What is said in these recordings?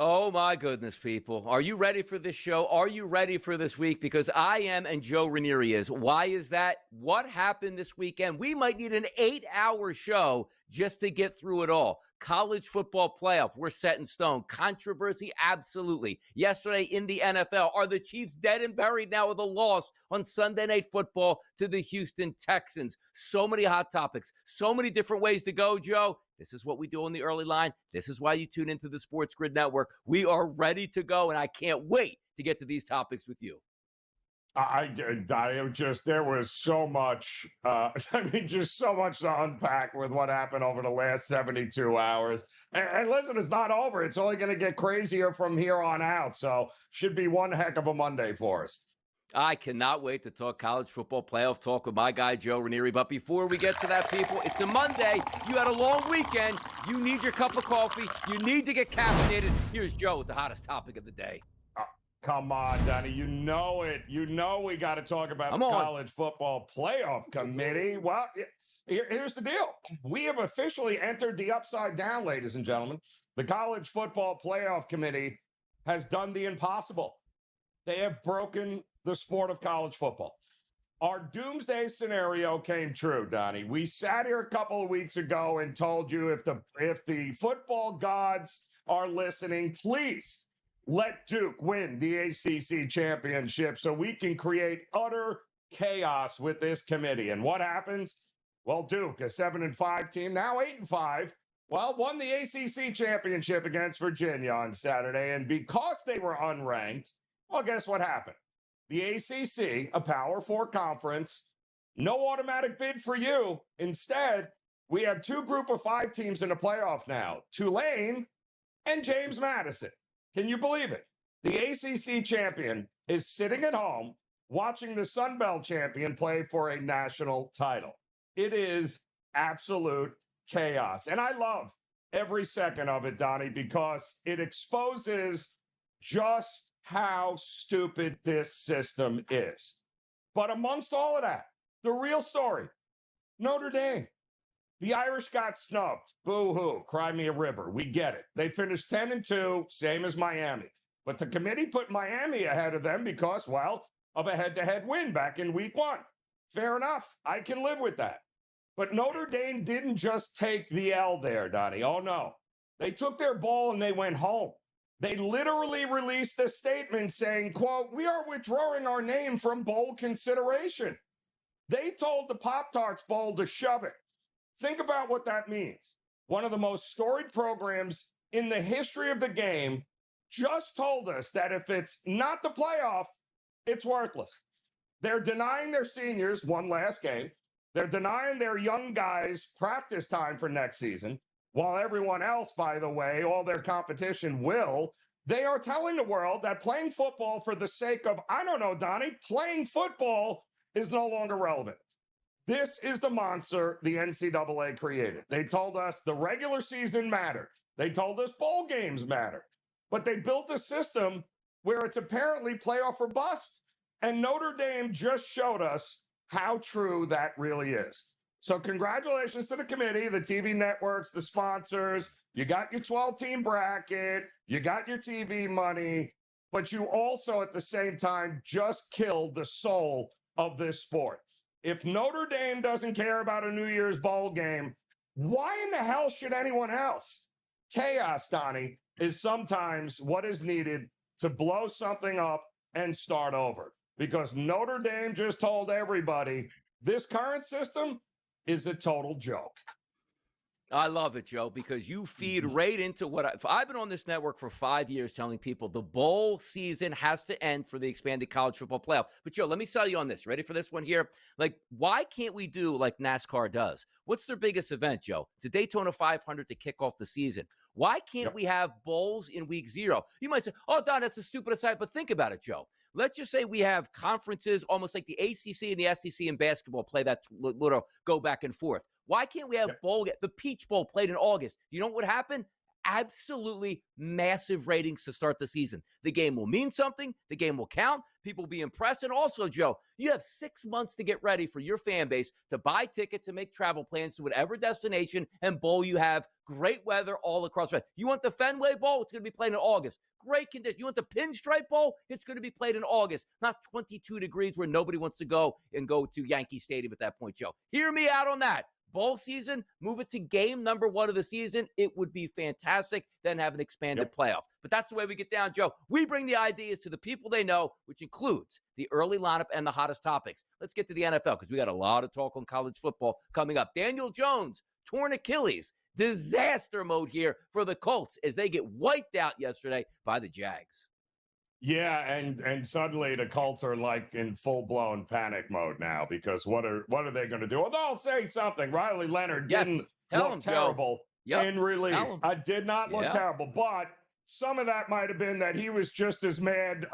Oh, my goodness, people. Are you ready for this show? Are you ready for this week? Because I am and Joe Raineri is. Why is that? What happened this weekend? We might need an 8-hour show just to get through it all. College football playoff, we're set in stone. Controversy, absolutely. Yesterday in the NFL, are the Chiefs dead and buried now with a loss on Sunday Night Football to the Houston Texans? So many hot topics, so many different ways to go, Joe. This is what we do on the early line. This is why you tune into the SportsGrid Network. We are ready to go, and I can't wait to get to these topics with you. There was so much, just so much to unpack with what happened over the last 72 hours. And listen, it's not over. It's only going to get crazier from here on out. So should be one heck of a Monday for us. I cannot wait to talk college football playoff talk with my guy, Joe Raineri. But before we get to that, people, it's a Monday. You had a long weekend. You need your cup of coffee. You need to get caffeinated. Here's Joe with the hottest topic of the day. Come on, Donnie. You know it. You know we got to talk about the College Football Playoff Committee. Well, here's the deal. We have officially entered the upside down, ladies and gentlemen. The College Football Playoff Committee has done the impossible. They have broken the sport of college football. Our doomsday scenario came true, Donnie. We sat here a couple of weeks ago and told you if the football gods are listening, please let Duke win the ACC championship so we can create utter chaos with this committee. And what happens? Well, Duke, a 7-5 team, now 8-5, won the ACC championship against Virginia on Saturday. And because they were unranked, well, guess what happened? The ACC, a Power 4 conference, no automatic bid for you. Instead, we have two Group of 5 teams in the playoff now, Tulane and James Madison. Can you believe it? The ACC champion is sitting at home watching the Sun Belt champion play for a national title. It is absolute chaos. And I love every second of it, Donnie, because it exposes just how stupid this system is. But amongst all of that, the real story, Notre Dame. The Irish got snubbed. Boo-hoo. Cry me a river. We get it. They finished 10-2, same as Miami. But the committee put Miami ahead of them because, well, of a head-to-head win back in week 1. Fair enough. I can live with that. But Notre Dame didn't just take the L there, Donnie. Oh, no. They took their ball and they went home. They literally released a statement saying, quote, "We are withdrawing our name from bowl consideration." They told the Pop-Tarts Bowl to shove it. Think about what that means. One of the most storied programs in the history of the game just told us that if it's not the playoff, it's worthless. They're denying their seniors one last game. They're denying their young guys practice time for next season. While everyone else, by the way, all their competition will, they are telling the world that playing football for the sake of, I don't know, Donnie, playing football is no longer relevant. This is the monster the NCAA created. They told us the regular season mattered. They told us bowl games matter. But they built a system where it's apparently playoff or bust. And Notre Dame just showed us how true that really is. So congratulations to the committee, the TV networks, the sponsors. You got your 12-team bracket. You got your TV money. But you also, at the same time, just killed the soul of this sport. If Notre Dame doesn't care about a New Year's Bowl game, why in the hell should anyone else? Chaos, Donnie, is sometimes what is needed to blow something up and start over. Because Notre Dame just told everybody this current system is a total joke. I love it, Joe, because you feed right into what I've been on this network for 5 years telling people the bowl season has to end for the expanded college football playoff. But, Joe, let me sell you on this. Ready for this one here? Like, why can't we do like NASCAR does? What's their biggest event, Joe? It's a Daytona 500 to kick off the season. Why can't we have bowls in week 0? You might say, oh, Don, that's the stupid aside, but think about it, Joe. Let's just say we have conferences almost like the ACC and the SEC in basketball play that little go back and forth. Why can't we have the Peach Bowl played in August? You know what would happen? absolutely massive ratings to start the season. The game will mean something. The game will count. People will be impressed. And also, Joe, you have 6 months to get ready for your fan base to buy tickets and make travel plans to whatever destination and bowl you have. Great weather all across. You want the Fenway Bowl? It's going to be played in August. Great condition. You want the Pinstripe Bowl? It's going to be played in August. Not 22 degrees where nobody wants to go to Yankee Stadium at that point, Joe. Hear me out on that. Bowl season, move it to game number 1 of the season. It would be fantastic. Then have an expanded playoff. But that's the way we get down, Joe. We bring the ideas to the people they know, which includes the early lineup and the hottest topics. Let's get to the NFL because we got a lot of talk on college football coming up. Daniel Jones, torn Achilles. Disaster mode here for the Colts as they get wiped out yesterday by the Jags. Yeah, and suddenly the Colts are like in full-blown panic mode now because what are they going to do? Well, they'll say something. Riley Leonard didn't look terrible in relief. I did not look terrible, but some of that might have been that he was just as mad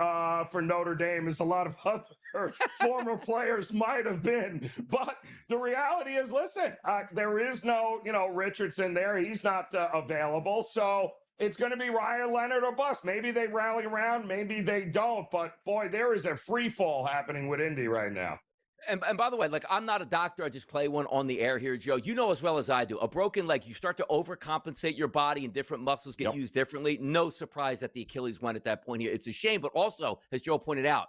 for Notre Dame as a lot of other former players might have been. But the reality is, listen, there is no, Richardson there. He's not available. So it's going to be Ryan Leonard or bust. Maybe they rally around. Maybe they don't. But, boy, there is a free fall happening with Indy right now. And by the way, I'm not a doctor. I just play one on the air here, Joe. You know as well as I do. A broken leg, you start to overcompensate your body and different muscles get used differently. No surprise that the Achilles went at that point here. It's a shame. But also, as Joe pointed out,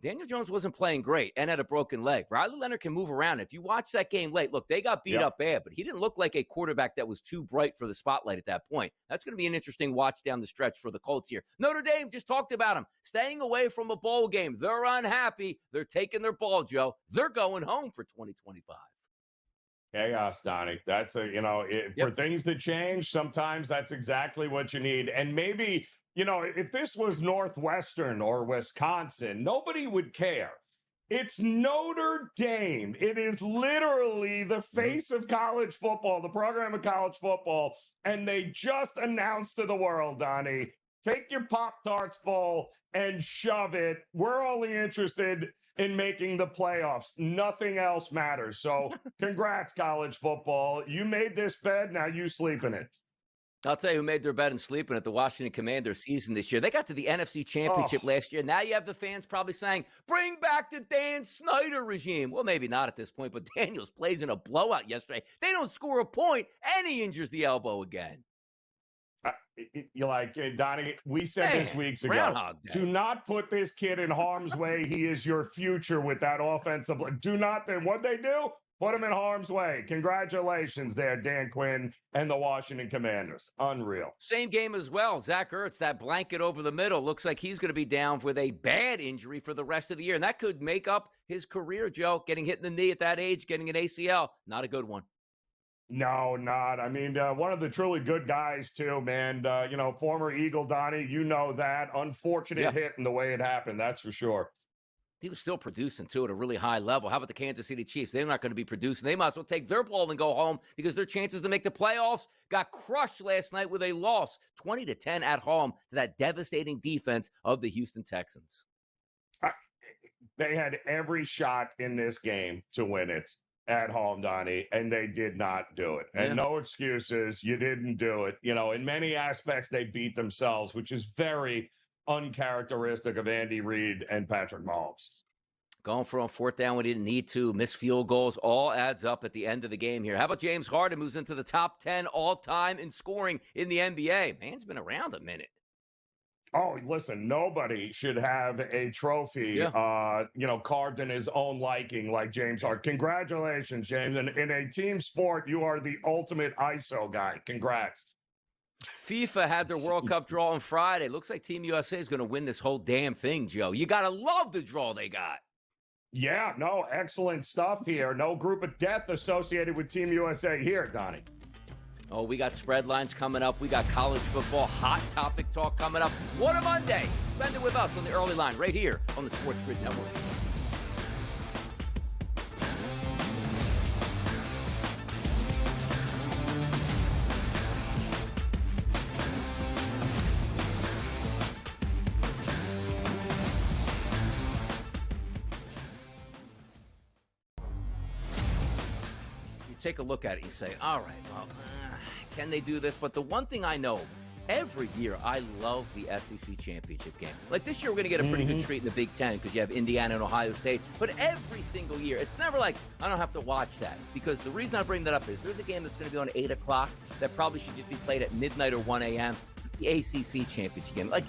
Daniel Jones wasn't playing great and had a broken leg. Riley Leonard can move around. If you watch that game late, look, they got beat up bad, but he didn't look like a quarterback that was too bright for the spotlight at that point. That's going to be an interesting watch down the stretch for the Colts here. Notre Dame, just talked about them, staying away from a bowl game. They're unhappy. They're taking their ball, Joe. They're going home for 2025. Chaos, Donnie. That's for things to change, sometimes that's exactly what you need. And maybe, if this was Northwestern or Wisconsin, nobody would care. It's Notre Dame. It is literally the face of college football, the program of college football. And they just announced to the world, Donnie, take your Pop-Tarts bowl and shove it. We're only interested in making the playoffs. Nothing else matters. So congrats, college football. You made this bed. Now you sleep in it. I'll tell you who made their bed and sleeping at the Washington Commanders season this year. They got to the NFC Championship last year. Now you have the fans probably saying, bring back the Dan Snyder regime. Well, maybe not at this point, but Daniels plays in a blowout yesterday. They don't score a point, and he injures the elbow again. You're like, Donnie, we said this weeks ago, do not put this kid in harm's way. He is your future with that offensive. Do not. And what they do? Put him in harm's way. Congratulations there, Dan Quinn and the Washington Commanders. Unreal. Same game as well. Zach Ertz, that blanket over the middle. Looks like he's going to be down with a bad injury for the rest of the year. And that could make up his career, Joe. Getting hit in the knee at that age, getting an ACL. Not a good one. No, not. I mean, one of the truly good guys, too, man. Former Eagle, Donnie, you know that. Unfortunate hit in the way it happened. That's for sure. He was still producing, too, at a really high level. How about the Kansas City Chiefs? They're not going to be producing. They might as well take their ball and go home because their chances to make the playoffs got crushed last night with a loss, 20-10 at home to that devastating defense of the Houston Texans. They had every shot in this game to win it at home, Donnie, and they did not do it. And no excuses. You didn't do it. In many aspects, they beat themselves, which is very uncharacteristic of Andy Reid and Patrick Mahomes. Going for on fourth down when he didn't need to, missed field goals, all adds up at the end of the game here. How about James Harden moves into the top 10 all-time in scoring in the NBA? Man's been around a minute. Oh, listen, nobody should have a trophy, carved in his own liking like James Harden. Congratulations, James. And in a team sport, you are the ultimate ISO guy. Congrats. FIFA had their World Cup draw on Friday. Looks like Team USA is going to win this whole damn thing, Joe. You got to love the draw they got. Yeah, no, excellent stuff here. No group of death associated with Team USA here, Donnie. Oh, we got spread lines coming up. We got college football hot topic talk coming up. What a Monday. Spend it with us on the early line right here on the SportsGrid Network. Take a look at it. You say, all right, well, can they do this? But the one thing I know, every year I love the SEC championship game. Like this year, we're going to get a pretty good treat in the Big Ten because you have Indiana and Ohio State. But every single year, it's never like I don't have to watch that, because the reason I bring that up is there's a game that's going to be on 8 o'clock that probably should just be played at midnight or 1 a.m. The ACC championship game. Like,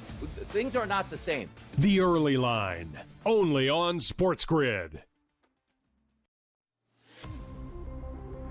things are not the same. The Early Line, only on SportsGrid.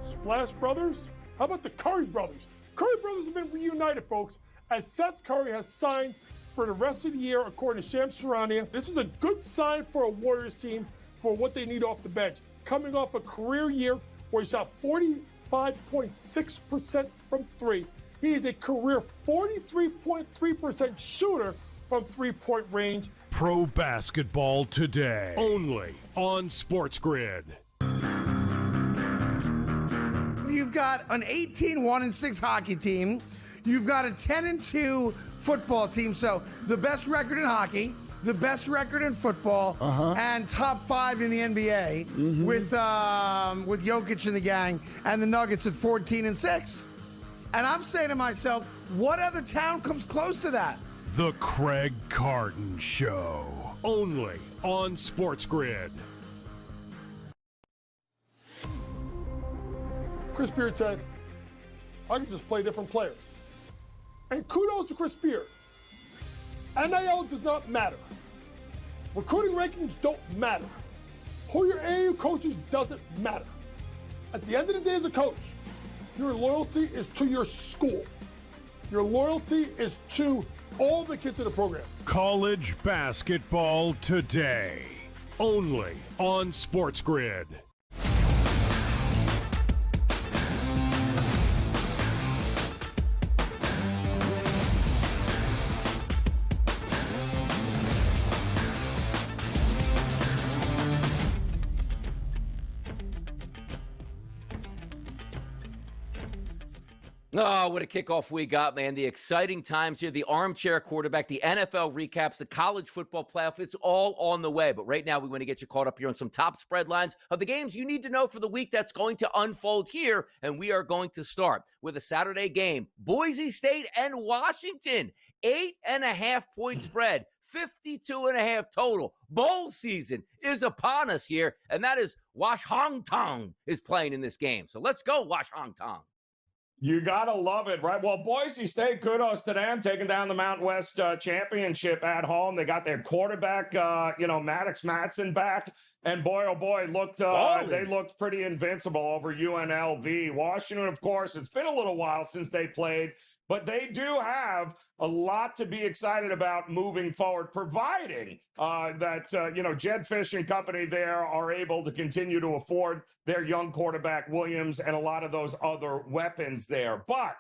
Splash Brothers? How about the Curry Brothers? Curry Brothers have been reunited, folks, as Seth Curry has signed for the rest of the year, according to Shams Charania. This is a good sign for a Warriors team for what they need off the bench. Coming off a career year where he shot 45.6% from three. He is a career 43.3% shooter from three-point range. Pro basketball today, only on SportsGrid. You've got an 18-1-6 hockey team. You've got a 10-2 football team. So the best record in hockey, the best record in football, and top 5 in the NBA with Jokic and the gang, and the Nuggets at 14-6. And I'm saying to myself, what other town comes close to that? The Craig Carton Show, only on SportsGrid. Chris Beard said, I can just play different players. And kudos to Chris Beard. NIL does not matter. Recruiting rankings don't matter. Who your AAU coaches doesn't matter. At the end of the day as a coach, your loyalty is to your school. Your loyalty is to all the kids in the program. College basketball today, only on SportsGrid. Oh, what a kickoff we got, man. The exciting times here, the armchair quarterback, the NFL recaps, the college football playoff. It's all on the way. But right now, we want to get you caught up here on some top spread lines of the games you need to know for the week that's going to unfold here. And we are going to start with a Saturday game. Boise State and Washington, 8.5-point spread, 52.5 total. Bowl season is upon us here. And that is Washington is playing in this game. So let's go, Washington. You got to love it, right? Well, Boise State, kudos to them, taking down the Mountain West championship at home. They got their quarterback, Maddox Matson back. And boy, oh boy, they looked pretty invincible over UNLV. Washington, of course, it's been a little while since they played, but they do have a lot to be excited about moving forward, providing that Jed Fish and company there are able to continue to afford their young quarterback Williams and a lot of those other weapons there. But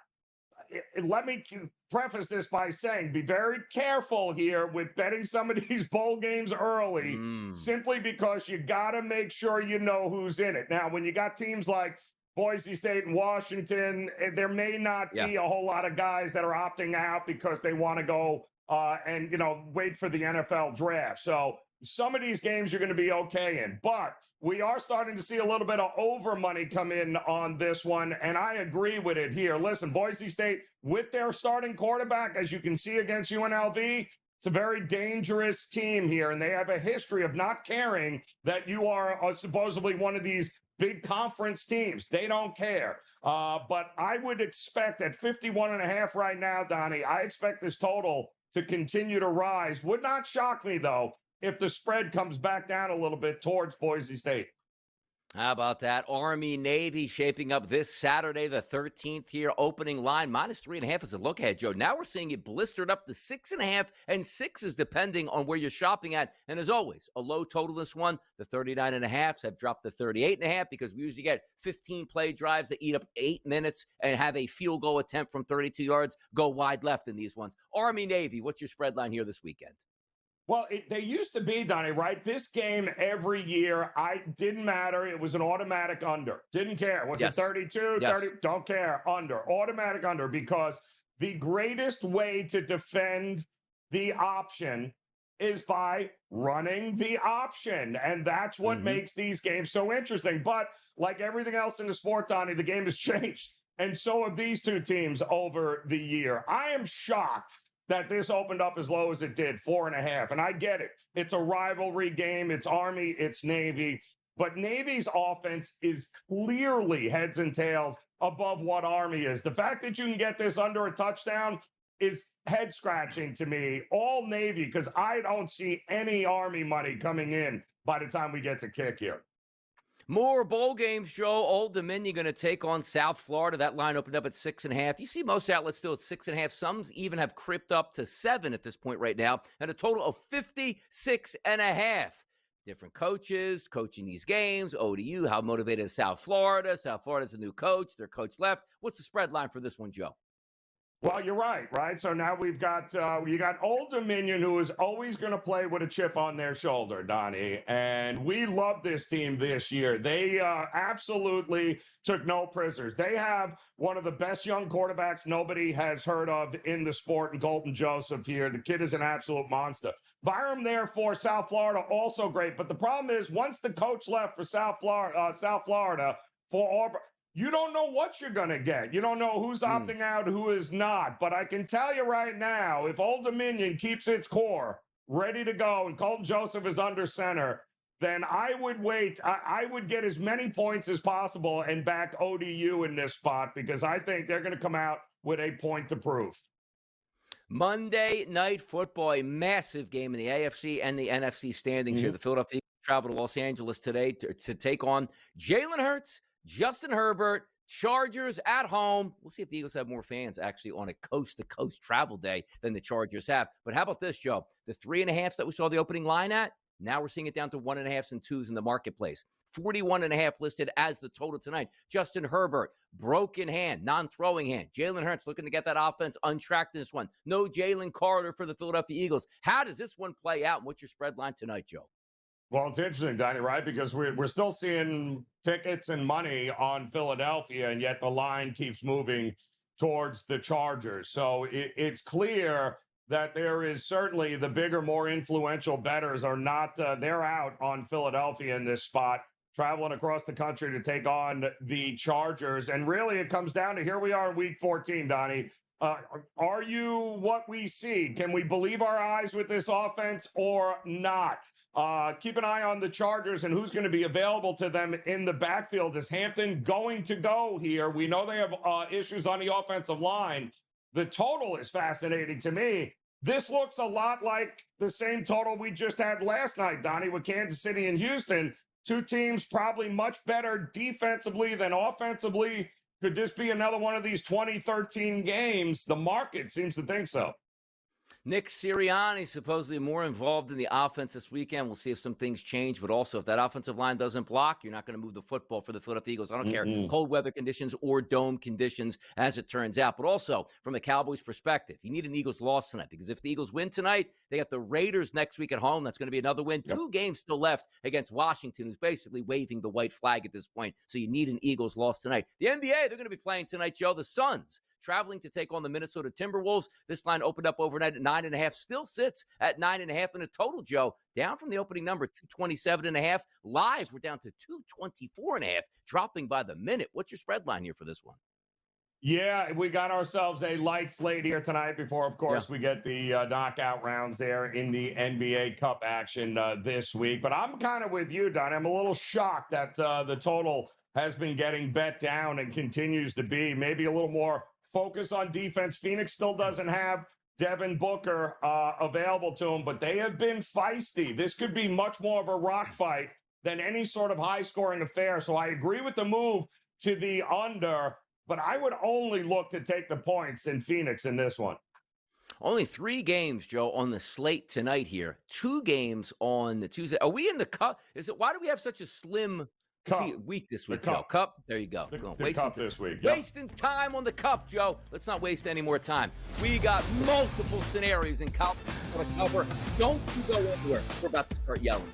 let me preface this by saying, be very careful here with betting some of these bowl games early, simply because you got to make sure you know who's in it. Now, when you got teams like Boise State and Washington, there may not be a whole lot of guys that are opting out because they want to go and wait for the NFL draft. So some of these games you're going to be okay in. But we are starting to see a little bit of over money come in on this one, and I agree with it here. Listen, Boise State, with their starting quarterback, as you can see against UNLV, it's a very dangerous team here, and they have a history of not caring that you are supposedly one of these big conference teams. They don't care. But I would expect at 51.5 right now, Donnie, I expect this total to continue to rise. Would not shock me, though, if the spread comes back down a little bit towards Boise State. How about that? Army-Navy shaping up this Saturday, the 13th here. Opening line, -3.5 is a look ahead, Joe. Now we're seeing it blistered up to 6.5 and 6s, depending on where you're shopping at. And as always, a low total this one. The 39.5s have dropped to 38.5 because we usually get 15 play drives that eat up 8 minutes and have a field goal attempt from 32 yards go wide left in these ones. Army-Navy, what's your spread line here this weekend? Well, they used to be, Donnie, right? This game every year, didn't matter. It was an automatic under. Didn't care. Was it 32, 30? Don't care. Under. Automatic under, because the greatest way to defend the option is by running the option. And that's what makes these games so interesting. But like everything else in the sport, Donnie, the game has changed. And so have these two teams over the year. I am shocked that this opened up as low as it did, 4.5. And I get it. It's a rivalry game. It's Army, it's Navy. But Navy's offense is clearly heads and tails above what Army is. The fact that you can get this under a touchdown is head scratching to me. All Navy, because I don't see any Army money coming in by the time we get to kick here. More bowl games, Joe. Old Dominion going to take on South Florida. That line opened up at 6.5. You see most outlets still at 6.5. Some even have crept up to 7 at this point right now, and a total of 56.5. Different coaches coaching these games. ODU, how motivated is South Florida? South Florida's a new coach. Their coach left. What's the spread line for this one, Joe? Well, you're right? So now we've got you got Old Dominion, who is always going to play with a chip on their shoulder, Donnie. And we love this team this year. They absolutely took no prisoners. They have one of the best young quarterbacks nobody has heard of in the sport, and Colton Joseph here. The kid is an absolute monster. Byram there for South Florida, also great. But the problem is, once the coach left for South Florida for Auburn, you don't know what you're going to get. You don't know who's opting out, who is not. But I can tell you right now, if Old Dominion keeps its core ready to go and Colton Joseph is under center, then I would wait. I would get as many points as possible and back ODU in this spot, because I think they're going to come out with a point to prove. Monday Night Football, a massive game in the AFC and the NFC standings here. The Philadelphia Eagles travel to Los Angeles today to take on Jalen Hurts, Justin Herbert, Chargers at home. We'll see if the Eagles have more fans actually on a coast-to-coast travel day than the Chargers have. But how about this, Joe? The 3.5s that we saw the opening line at, now we're seeing it down to 1.5s and 2s in the marketplace. 41.5 listed as the total tonight. Justin Herbert, broken hand, non-throwing hand. Jalen Hurts looking to get that offense untracked in this one. No Jalen Carter for the Philadelphia Eagles. How does this one play out, and what's your spread line tonight, Joe? Well, it's interesting, Donnie, right? Because we're still seeing tickets and money on Philadelphia, and yet the line keeps moving towards the Chargers. So it's clear that there is certainly the bigger, more influential bettors are not, they're out on Philadelphia in this spot, traveling across the country to take on the Chargers. And really it comes down to, here we are in week 14, Donnie. Are you what we see? Can we believe our eyes with this offense or not? Keep an eye on the Chargers and who's going to be available to them in the backfield. Is Hampton going to go here? We know they have issues on the offensive line. The total is fascinating to me. This looks a lot like the same total we just had last night, Donnie, with Kansas City and Houston. Two teams probably much better defensively than offensively. Could this be another one of these 2013 games? The market seems to think so. Nick Sirianni supposedly more involved in the offense this weekend. We'll see if some things change, but also if that offensive line doesn't block, you're not going to move the football for the Philadelphia Eagles. I don't care cold weather conditions or dome conditions, as it turns out. But also from a Cowboys perspective, you need an Eagles loss tonight, because if the Eagles win tonight, they got the Raiders next week at home. That's going to be another win. Yep. 2 games still left against Washington, who's basically waving the white flag at this point. So you need an Eagles loss tonight. The NBA, they're going to be playing tonight, Joe. The Suns traveling to take on the Minnesota Timberwolves. This line opened up overnight at 9.5, still sits at 9.5 in a total, Joe, down from the opening number, 227.5. Live, we're down to 224.5, dropping by the minute. What's your spread line here for this one? Yeah, we got ourselves a light slate here tonight before, of course, we get the knockout rounds there in the NBA Cup action this week. But I'm kind of with you, Don. I'm a little shocked that the total has been getting bet down and continues to be. Maybe a little more focus on defense. Phoenix still doesn't have Devin Booker available to him, but they have been feisty. This could be much more of a rock fight than any sort of high-scoring affair. So I agree with the move to the under, but I would only look to take the points in Phoenix in this one. Only 3 games, Joe, on the slate tonight here. 2 games on the Tuesday. Are we in the Cup? Why do we have such a slim week this week, Joe? Cup. There you go. The Cup this week. Yep. Wasting time on the Cup, Joe. Let's not waste any more time. We got multiple scenarios in college to cover. Don't you go anywhere. We're about to start yelling.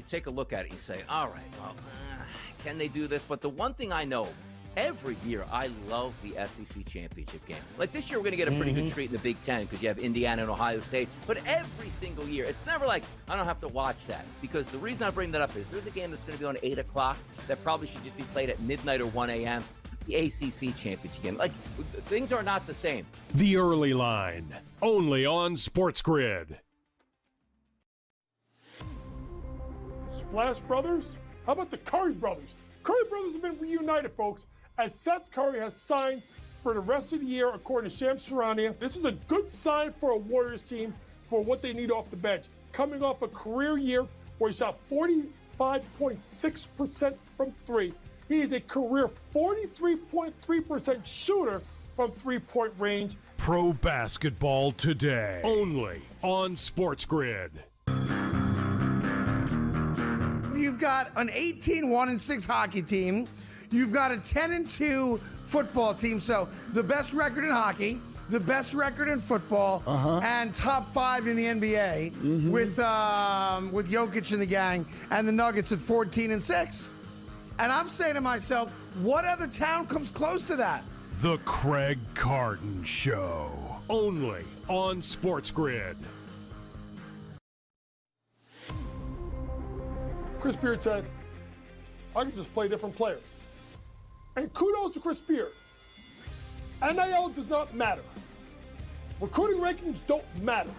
take a look at it. You say, all right, well, can they do this? But the one thing I know, every year I love the SEC championship game. Like this year, we're going to get a pretty good treat in the Big Ten because you have Indiana and Ohio State. But every single year, it's never like I don't have to watch that. Because the reason I bring that up is there's a game that's going to be on 8 o'clock that probably should just be played at midnight or 1 a.m. The ACC championship game. Like, things are not the same. The Early Line, only on SportsGrid. Splash Brothers? How about the Curry Brothers? Curry Brothers have been reunited, folks, as Seth Curry has signed for the rest of the year, according to Shams Charania. This is a good sign for a Warriors team for what they need off the bench. Coming off a career year where he shot 45.6% from three. He is a career 43.3% shooter from three-point range. Pro basketball today, only on SportsGrid. You've got an 18-1-6 hockey team. You've got a 10-2 football team. So the best record in hockey, the best record in football, and top 5 in the NBA with Jokic and the gang, and the Nuggets at 14-6. And I'm saying to myself, what other town comes close to that? The Craig Carton Show, only on SportsGrid. Chris Beard said, I can just play different players. And kudos to Chris Beard. NIL does not matter. Recruiting rankings don't matter.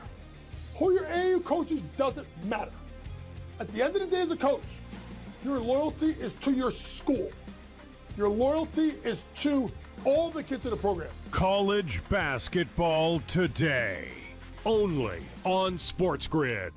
Who your AAU coaches doesn't matter. At the end of the day as a coach, your loyalty is to your school. Your loyalty is to all the kids in the program. College basketball today, only on SportsGrid.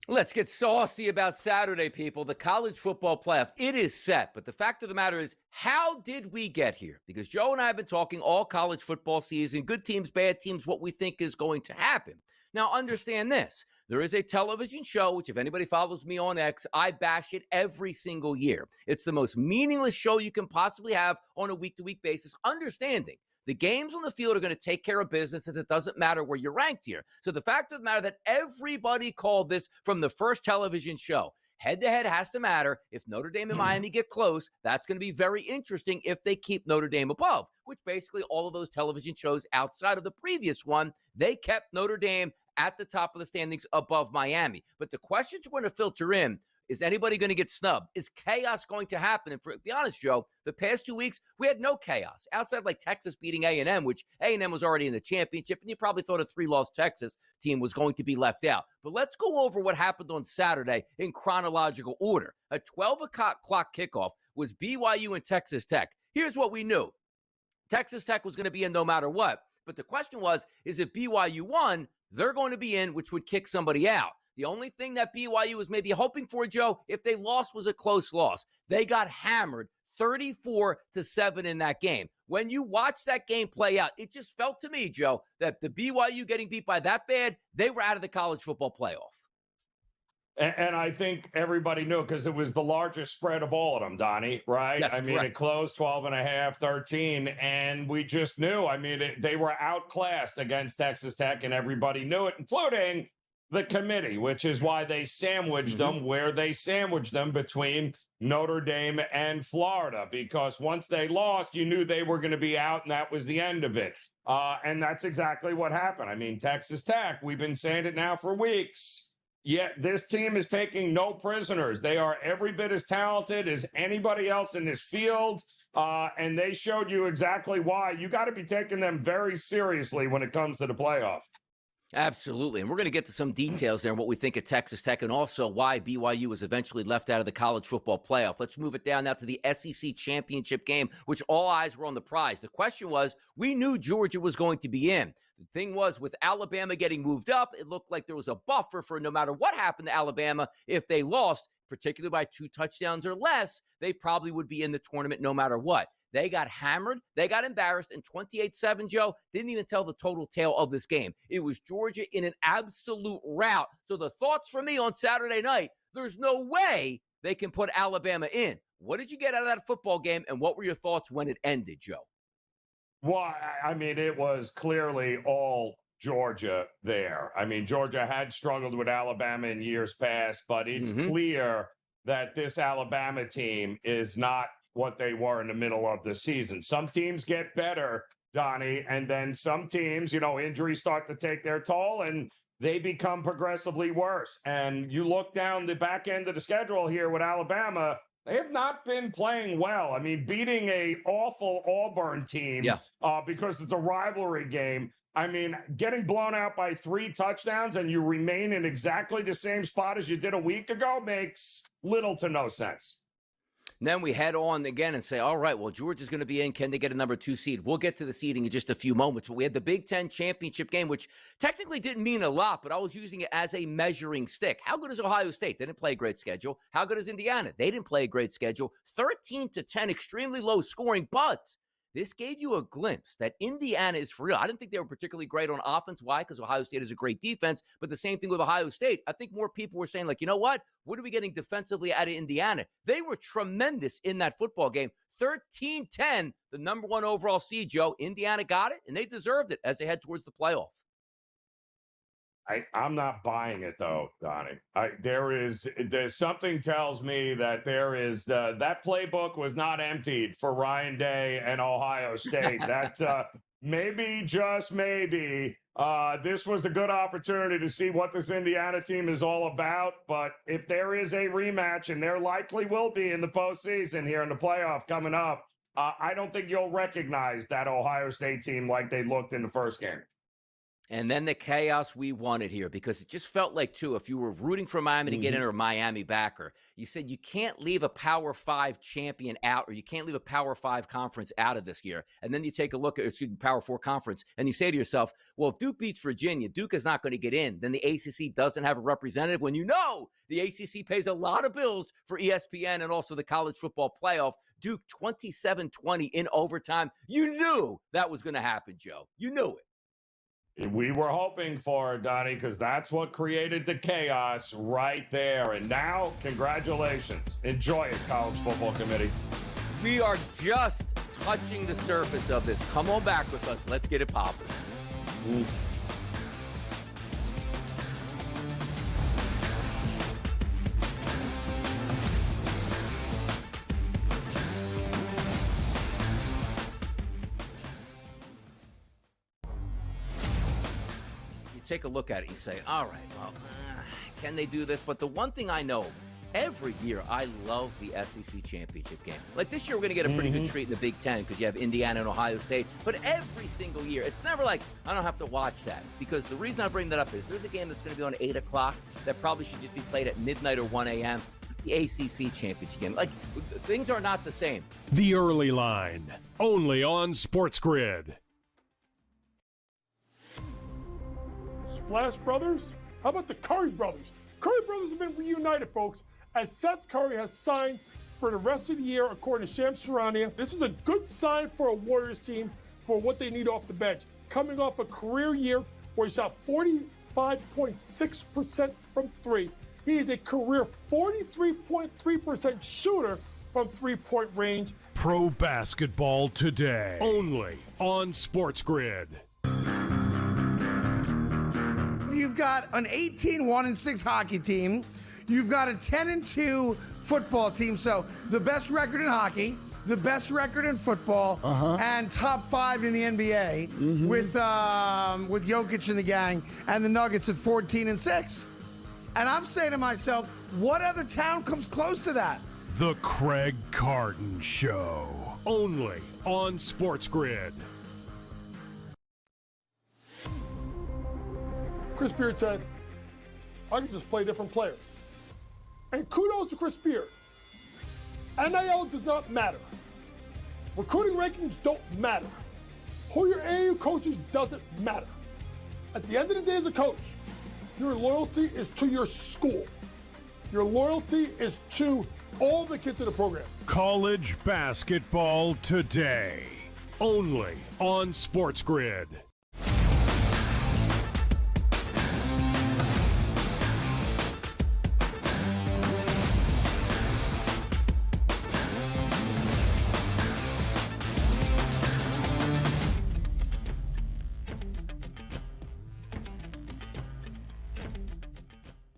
Let's get saucy about Saturday, people. The college football playoff, it is set. But the fact of the matter is, how did we get here? Because Joe and I have been talking all college football season, good teams, bad teams, what we think is going to happen. Now, understand this. There is a television show, which if anybody follows me on X, I bash it every single year. It's the most meaningless show you can possibly have on a week-to-week basis, understanding the games on the field are going to take care of business, as it doesn't matter where you're ranked here. So the fact of the matter that everybody called this from the first television show, head-to-head has to matter. If Notre Dame and Miami get close, that's going to be very interesting if they keep Notre Dame above, which basically all of those television shows outside of the previous one, they kept Notre Dame at the top of the standings above Miami. But the questions we're going to filter in, is anybody going to get snubbed? Is chaos going to happen? And to be honest, Joe, the past 2 weeks, we had no chaos. Outside like Texas beating A&M, which A&M was already in the championship, and you probably thought a 3-loss Texas team was going to be left out. But let's go over what happened on Saturday in chronological order. A 12 o'clock kickoff was BYU and Texas Tech. Here's what we knew. Texas Tech was going to be in no matter what. But the question was, is if BYU won, they're going to be in, which would kick somebody out. The only thing that BYU was maybe hoping for, Joe, if they lost, was a close loss. They got hammered 34-7 in that game. When you watch that game play out, it just felt to me, Joe, that the BYU getting beat by that bad, they were out of the college football playoff. And I think everybody knew because it was the largest spread of all of them, Donnie, right? Yes, I mean, correct. It closed 12.5, 13, and we just knew. I mean, they were outclassed against Texas Tech, and everybody knew it, including the committee, which is why they sandwiched them where they sandwiched them between Notre Dame and Florida, because once they lost, you knew they were going to be out, and that was the end of it. And that's exactly what happened. I mean, Texas Tech, we've been saying it now for weeks. Yet this team is taking no prisoners. They are every bit as talented as anybody else in this field. And they showed you exactly why. You got to be taking them very seriously when it comes to the playoff. Absolutely. And we're going to get to some details there and what we think of Texas Tech and also why BYU was eventually left out of the college football playoff. Let's move it down now to the SEC championship game, which all eyes were on the prize. The question was, we knew Georgia was going to be in. The thing was, with Alabama getting moved up, it looked like there was a buffer for no matter what happened to Alabama. If they lost, particularly by 2 touchdowns or less, they probably would be in the tournament no matter what. They got hammered. They got embarrassed. And 28-7, Joe, didn't even tell the total tale of this game. It was Georgia in an absolute rout. So the thoughts for me on Saturday night, there's no way they can put Alabama in. What did you get out of that football game, and what were your thoughts when it ended, Joe? Well, I mean, it was clearly all Georgia there. I mean, Georgia had struggled with Alabama in years past, but it's clear that this Alabama team is not what they were in the middle of the season. Some teams get better, Donnie, and then some teams, injuries start to take their toll, and they become progressively worse. And you look down the back end of the schedule here with Alabama, they have not been playing well. I mean, beating a awful Auburn team because it's a rivalry game. I mean, getting blown out by 3 touchdowns and you remain in exactly the same spot as you did a week ago makes little to no sense. And then we head on again and say, all right, well, Georgia's going to be in. Can they get a number 2 seed? We'll get to the seeding in just a few moments. But we had the Big Ten championship game, which technically didn't mean a lot, but I was using it as a measuring stick. How good is Ohio State? They didn't play a great schedule. How good is Indiana? They didn't play a great schedule. 13-10, extremely low scoring, but this gave you a glimpse that Indiana is for real. I didn't think they were particularly great on offense. Why? Because Ohio State is a great defense. But the same thing with Ohio State. I think more people were saying, like, you know what? What are we getting defensively out of Indiana? They were tremendous in that football game. 13-10, the number 1 overall seed, Joe. Indiana got it, and they deserved it as they head towards the playoff. I'm not buying it, though, Donnie. There's something tells me that that playbook was not emptied for Ryan Day and Ohio State. That maybe, just maybe, this was a good opportunity to see what this Indiana team is all about. But if there is a rematch, and there likely will be in the postseason here in the playoff coming up, I don't think you'll recognize that Ohio State team like they looked in the first game. And then the chaos we wanted here, because it just felt like, too, if you were rooting for Miami to get in or a Miami backer, you said you can't leave a Power 5 champion out, or you can't leave a Power 5 conference out of this year. And then you take a look at, Power 4 conference, and you say to yourself, well, if Duke beats Virginia, Duke is not going to get in. Then the ACC doesn't have a representative, when you know the ACC pays a lot of bills for ESPN and also the college football playoff. Duke 27-20 in overtime. You knew that was going to happen, Joe. You knew it. We were hoping for it, Donnie, because that's what created the chaos right there. And now, congratulations. Enjoy it, College Football Committee. We are just touching the surface of this. Come on back with us. Let's get it popping. Take a look at it, you say, all right, well, can they do this? But the one thing I know, every year I love the SEC championship game. Like this year, we're going to get a pretty good treat in the Big Ten because you have Indiana and Ohio State. But every single year, it's never like I don't have to watch that, because the reason I bring that up is there's a game that's going to be on 8 o'clock that probably should just be played at midnight or 1 a.m. The ACC championship game. Like, things are not the same. The Early Line, only on SportsGrid. Splash Brothers? How about the Curry Brothers? Curry Brothers have been reunited, folks, as Seth Curry has signed for the rest of the year, according to Shams Charania. This is a good sign for a Warriors team for what they need off the bench. Coming off a career year where he shot 45.6% from 3. He is a career 43.3% shooter from 3-point range. Pro basketball today, only on SportsGrid. You've got an 18-1-6 hockey team. You've got a 10-2 football team. So the best record in hockey, the best record in football, and top 5 in the NBA with Jokic and the gang, and the Nuggets at 14-6. And I'm saying to myself, what other town comes close to that? The Craig Carton Show, only on SportsGrid. Chris Beard said, I can just play different players. And kudos to Chris Beard. NIL does not matter. Recruiting rankings don't matter. Who your AAU coaches doesn't matter. At the end of the day as a coach, your loyalty is to your school. Your loyalty is to all the kids in the program. College basketball today, only on SportsGrid.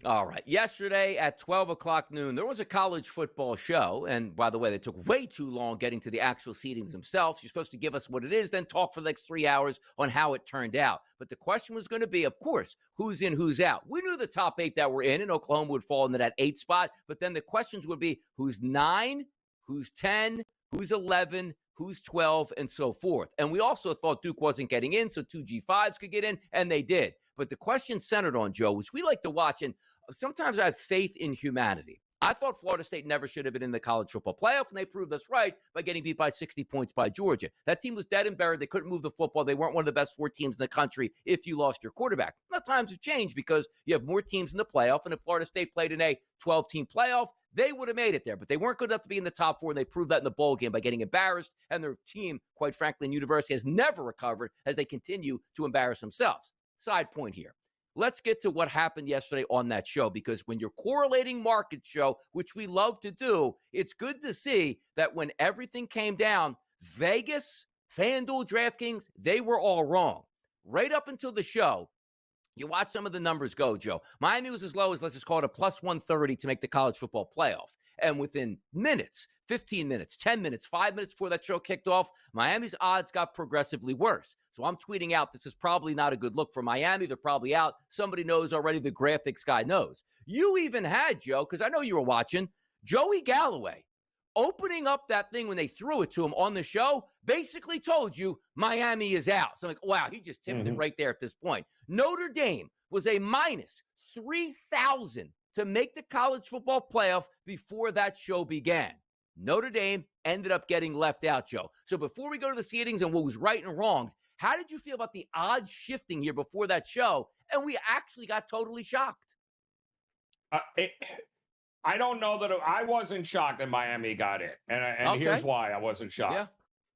All right. Yesterday at 12 o'clock noon, there was a college football show. And by the way, they took way too long getting to the actual seedings themselves. You're supposed to give us what it is, then talk for the next 3 hours on how it turned out. But the question was going to be, of course, who's in, who's out. We knew the top 8 that were in, and Oklahoma would fall into that 8 spot. But then the questions would be who's 9, who's 10, who's 11, who's 12, and so forth. And we also thought Duke wasn't getting in, so 2 G5s could get in, and they did. But the question centered on, Joe, which we like to watch, and sometimes I have faith in humanity. I thought Florida State never should have been in the college football playoff, and they proved us right by getting beat by 60 points by Georgia. That team was dead and buried. They couldn't move the football. They weren't one of the best 4 teams in the country if you lost your quarterback. Now, times have changed because you have more teams in the playoff, and if Florida State played in a 12-team playoff, they would have made it there. But they weren't good enough to be in the top 4, and they proved that in the bowl game by getting embarrassed, and their team, quite frankly, in university has never recovered as they continue to embarrass themselves. Side point here. Let's get to what happened yesterday on that show, because when you're correlating market show, which we love to do, it's good to see that when everything came down, Vegas, FanDuel, DraftKings, they were all wrong. Right up until the show, you watch some of the numbers go, Joe. Miami was as low as, let's just call it a plus 130 to make the college football playoff. And within minutes, 15 minutes, 10 minutes, 5 minutes before that show kicked off, Miami's odds got progressively worse. So I'm tweeting out, this is probably not a good look for Miami. They're probably out. Somebody knows already. The graphics guy knows. You even had, Joe, because I know you were watching, Joey Galloway opening up that thing when they threw it to him on the show, basically told you Miami is out. So I'm like, wow, he just tipped it right there at this point. Notre Dame was a minus 3,000 to make the college football playoff before that show began. Notre Dame ended up getting left out, Joe. So before we go to the seedings and what was right and wrong, how did you feel about the odds shifting here before that show? And we actually got totally shocked. I don't know that I wasn't shocked that Miami got it. And here's why I wasn't shocked. Yeah.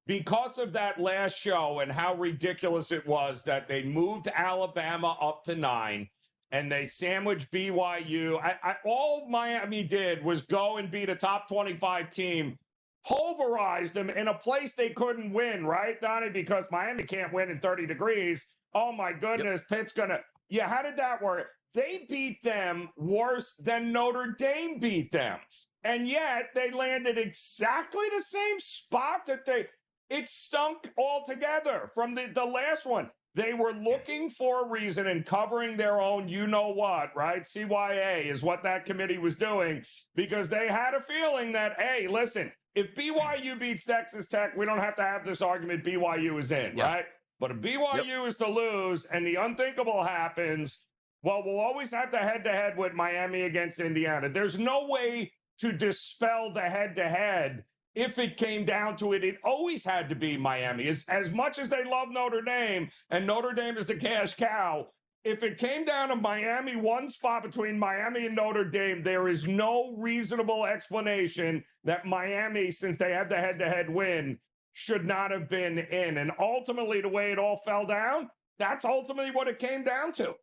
Because of that last show and how ridiculous it was that they moved Alabama up to 9 and they sandwiched BYU. All Miami did was go and beat a top 25 team, pulverized them in a place they couldn't win, right, Donnie? Because Miami can't win in 30 degrees. Oh, my goodness, Pitt's going to – yeah, how did that work? They beat them worse than Notre Dame beat them. And yet they landed exactly the same spot that it stunk altogether from the last one. They were looking for a reason and covering their own you-know-what, right? CYA is what that committee was doing because they had a feeling that, hey, listen, if BYU beats Texas Tech, we don't have to have this argument BYU is in, right? But if BYU is to lose and the unthinkable happens, well, we'll always have the head-to-head with Miami against Indiana. There's no way to dispel the head-to-head. If it came down to it, it always had to be Miami. As much as they love Notre Dame, and Notre Dame is the cash cow, if it came down to Miami, one spot between Miami and Notre Dame, there is no reasonable explanation that Miami, since they had the head-to-head win, should not have been in. And ultimately, the way it all fell down, that's ultimately what it came down to.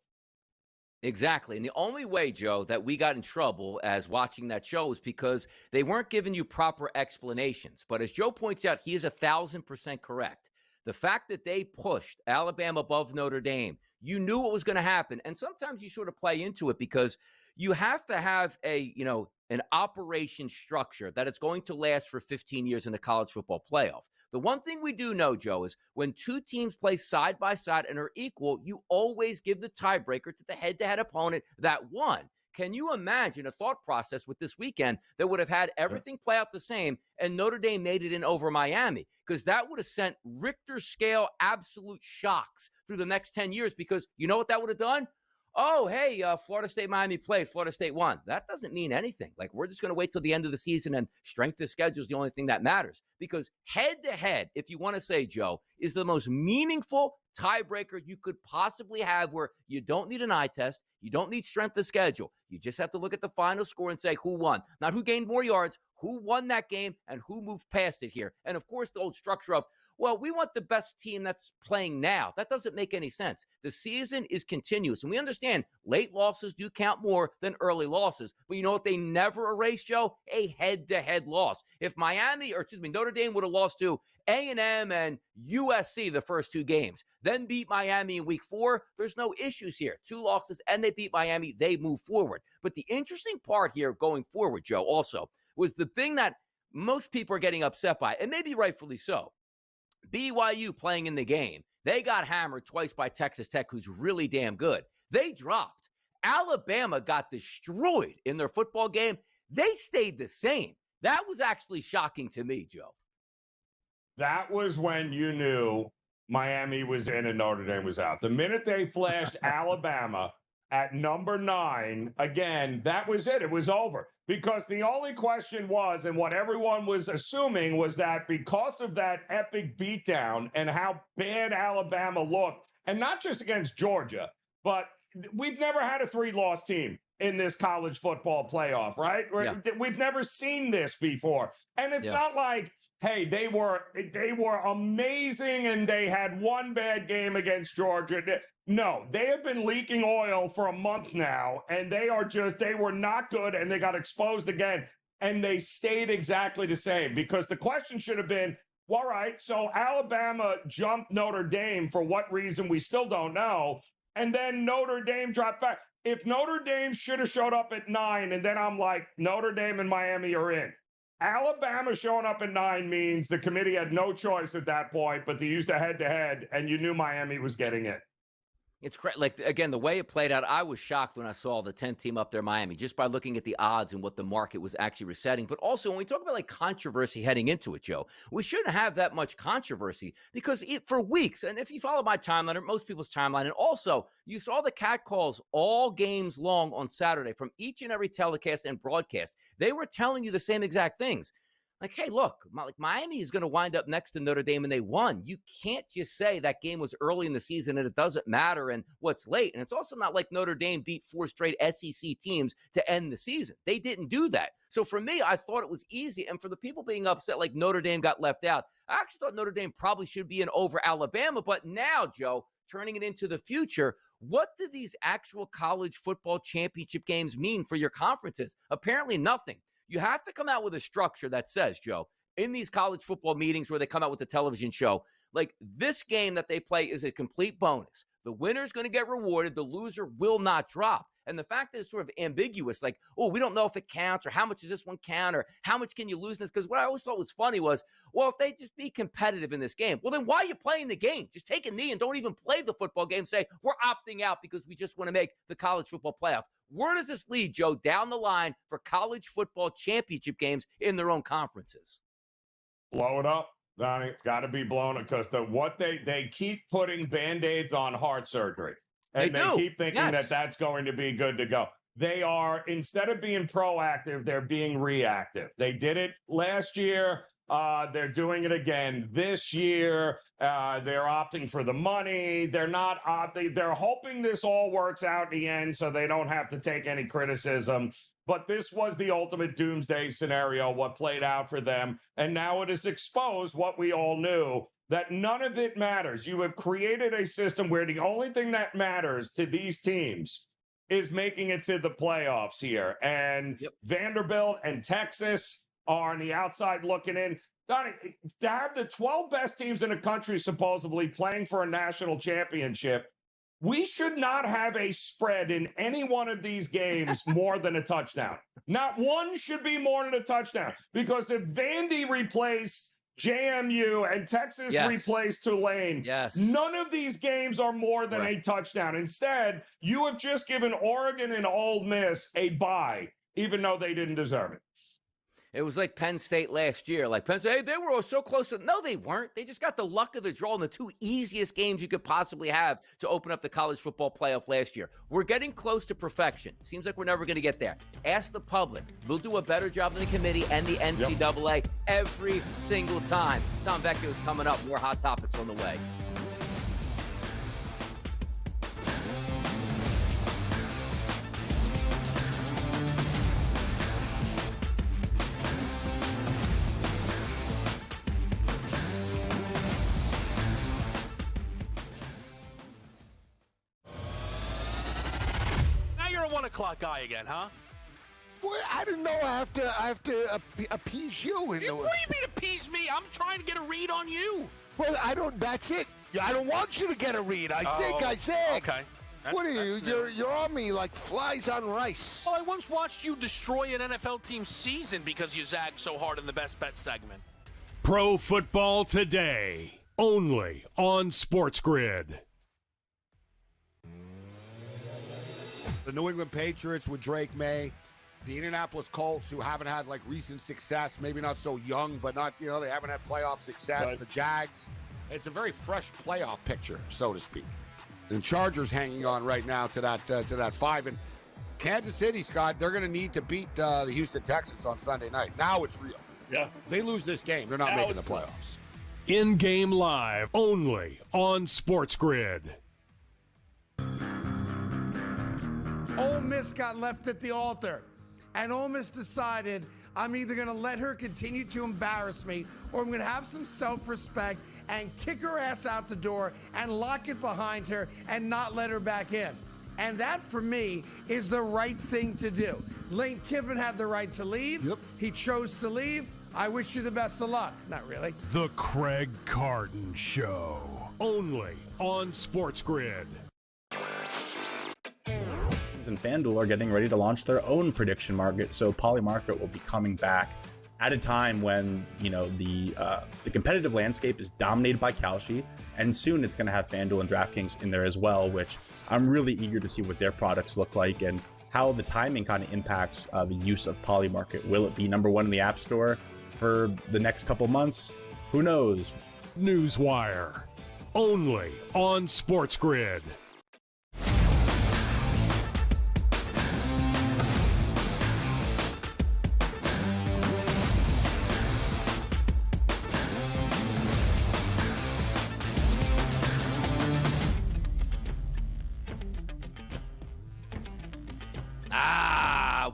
Exactly. And the only way, Joe, that we got in trouble as watching that show is because they weren't giving you proper explanations. But as Joe points out, he is 1,000% correct. The fact that they pushed Alabama above Notre Dame, you knew what was going to happen. And sometimes you sort of play into it because you have to have an operation structure that it's going to last for 15 years in the college football playoff. The one thing we do know, Joe, is when 2 teams play side by side and are equal, you always give the tiebreaker to the head-to-head opponent that won. Can you imagine a thought process with this weekend that would have had everything play out the same and Notre Dame made it in over Miami? Because that would have sent Richter scale absolute shocks through the next 10 years because you know what that would have done? oh, hey, Florida State, Miami played. Florida State won. That doesn't mean anything. Like, we're just going to wait till the end of the season, and strength of schedule is the only thing that matters. Because head-to-head, if you want to say, Joe, is the most meaningful tiebreaker you could possibly have, where you don't need an eye test. You don't need strength of schedule. You just have to look at the final score and say who won. Not who gained more yards, who won that game, and who moved past it here. And, of course, the old structure of, well, we want the best team that's playing now. That doesn't make any sense. The season is continuous, and we understand late losses do count more than early losses. But you know what they never erase, Joe? A head-to-head loss. If Notre Dame would have lost to A&M and USC the first two games, then beat Miami in week 4, there's no issues here. 2 losses, and they beat Miami. They move forward. But the interesting part here going forward, Joe, also, was the thing that most people are getting upset by, and maybe rightfully so. BYU playing in the game. They got hammered twice by Texas Tech, who's really damn good. They dropped. Alabama got destroyed in their football game. They stayed the same. That was actually shocking to me, Joe. That was when you knew Miami was in and Notre Dame was out. The minute they flashed Alabama at number 9, again, that was it. It was over. Because the only question was, and what everyone was assuming, was that because of that epic beatdown and how bad Alabama looked, and not just against Georgia, but we've never had a 3-loss team in this college football playoff, right? Yeah. We've never seen this before. And it's not like, hey, they were amazing and they had one bad game against Georgia. No, they have been leaking oil for a month now, and they were not good, and they got exposed again, and they stayed exactly the same, because the question should have been, well, all right, so Alabama jumped Notre Dame for what reason we still don't know, and then Notre Dame dropped back. If Notre Dame should have showed up at 9, and then I'm like, Notre Dame and Miami are in. Alabama showing up at 9 means the committee had no choice at that point, but they used a head-to-head, and you knew Miami was getting it. It's like, again, the way it played out, I was shocked when I saw the 10th team up there, Miami, just by looking at the odds and what the market was actually resetting. But also, when we talk about like controversy heading into it, Joe, we shouldn't have that much controversy, because for weeks, and if you follow my timeline or most people's timeline, and also you saw the catcalls all games long on Saturday from each and every telecast and broadcast, they were telling you the same exact things. Like, hey, look, Miami is going to wind up next to Notre Dame, and they won. You can't just say that game was early in the season and it doesn't matter and what's late. And it's also not like Notre Dame beat 4 straight SEC teams to end the season. They didn't do that. So for me, I thought it was easy. And for the people being upset like Notre Dame got left out, I actually thought Notre Dame probably should be in over Alabama. But now, Joe, turning it into the future, what do these actual college football championship games mean for your conferences? Apparently nothing. You have to come out with a structure that says, Joe, in these college football meetings where they come out with the television show, like, this game that they play is a complete bonus. The winner's going to get rewarded. The loser will not drop. And the fact that it's sort of ambiguous, like, oh, we don't know if it counts, or how much does this one count, or how much can you lose in this? Because what I always thought was funny was, well, if they just be competitive in this game, well, then why are you playing the game? Just take a knee and don't even play the football game. Say, we're opting out because we just want to make the college football playoff. Where does this lead, Joe, down the line for college football championship games in their own conferences? Blow it up, Donnie. It's got to be blown up, because they keep putting Band-Aids on heart surgery. And they keep thinking that that's going to be good to go. They are, instead of being proactive, they're being reactive. They did it last year. They're doing it again this year. They're opting for the money. They're not opting. They're hoping this all works out in the end so they don't have to take any criticism. But this was the ultimate doomsday scenario, what played out for them. And now it has exposed what we all knew, that none of it matters. You have created a system where the only thing that matters to these teams is making it to the playoffs here. And Vanderbilt and Texas are on the outside looking in. Donnie, to have the 12 best teams in the country supposedly playing for a national championship, we should not have a spread in any one of these games more than a touchdown. Not one should be more than a touchdown. Because if Vandy replaced JMU and Texas replaced Tulane, none of these games are more than a touchdown. Instead, you have just given Oregon and Ole Miss a bye, even though they didn't deserve it. It was like Penn State last year. Like Penn State, hey, they were so close to. No, they weren't. They just got the luck of the draw in the two easiest games you could possibly have to open up the college football playoff last year. We're getting close to perfection. Seems like we're never going to get there. Ask the public. They'll do a better job than the committee and the NCAA every single time. Tom Vecchio is coming up. More hot topics on the way. You're a 1 o'clock guy again, huh? Well, I didn't know I have to appease you. What do you mean appease me? I'm trying to get a read on you. Well, I don't. That's it. I don't want you to get a read. I think. Okay. What are you? You're on me like flies on rice. Well, I once watched you destroy an NFL team's season because you zagged so hard in the Best Bet segment. Pro Football Today, only on SportsGrid. The New England Patriots with Drake May, the Indianapolis Colts, who haven't had like recent success, maybe not so young, but not, they haven't had playoff success. Right. The Jags, it's a very fresh playoff picture, so to speak. And Chargers hanging on right now to that 5. And Kansas City, Scott, they're going to need to beat the Houston Texans on Sunday night. Now it's real. Yeah. They lose this game, they're not making the playoffs. In-game live, only on SportsGrid. Ole Miss got left at the altar, and Ole Miss decided, I'm either going to let her continue to embarrass me, or I'm going to have some self-respect and kick her ass out the door and lock it behind her and not let her back in. And that, for me, is the right thing to do. Lane Kiffin had the right to leave. Yep. He chose to leave. I wish you the best of luck. Not really. The Craig Carton Show, only on SportsGrid. And FanDuel are getting ready to launch their own prediction market, so Polymarket will be coming back at a time when the competitive landscape is dominated by Kalshi, and soon it's going to have FanDuel and DraftKings in there as well, which I'm really eager to see what their products look like and how the timing kind of impacts the use of Polymarket. Will it be number one in the App Store for the next couple months? Who knows? Newswire, only on SportsGrid.